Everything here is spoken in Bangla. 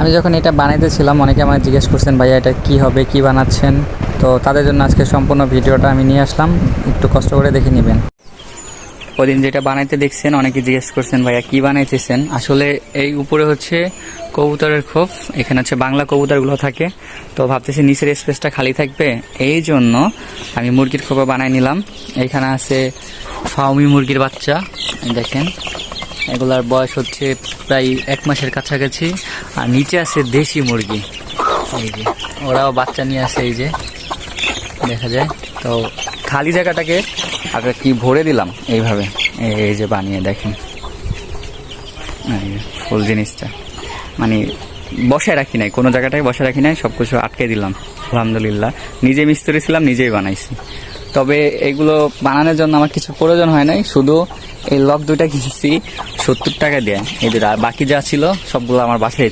আমি যখন এটা বানাইতেছিলাম অনেকে আমাকে জিজ্ঞেস করছেন ভাইয়া এটা কি হবে, কি বানাচ্ছেন। তো তাদের জন্য আজকে সম্পূর্ণ ভিডিওটা আমি নিয়ে আসলাম, একটু কষ্ট করে দেখে নেবেন। ওদিন যেটা বানাইতে দেখছেন অনেকে জিজ্ঞেস করছেন ভাইয়া কি বানাইতেছেন। আসলে এই উপরে হচ্ছে কবুতরের খোপ, এখানে হচ্ছে বাংলা কবুতরগুলো থাকে। তো ভাবতেছি নিচের স্পেসটা খালি থাকবে, এই জন্য আমি মুরগির খোপা বানাই নিলাম। এইখানে আছে ফাউমি মুরগির বাচ্চা, দেখেন এগুলার বয়স হচ্ছে প্রায় 1 মাসের কাছাকাছি। আর নিচে আছে দেশি মুরগি, এই যে ওরাও বাচ্চা নিয়ে আসে, এই যে দেখা যায়। তো খালি জায়গাটাকে আর কি ভরে দিলাম এইভাবে, এই যে বানিয়ে দেখেন ফুল জিনিসটা, মানে বসায় রাখি নাই, কোনো জায়গাটায় বসায় রাখি নাই, সব কিছু আটকে দিলাম। আলহামদুলিল্লাহ নিজে মিস্ত্রি ছিলাম, নিজেই বানাইছি। তবে এগুলো বানানোর জন্য আমার কিছু প্রয়োজন হয় নাই, শুধু এই লক দুইটা কিনছি 70 টাকা দিয়ে। এই বাকি যা ছিল সবগুলো আমার বাসায়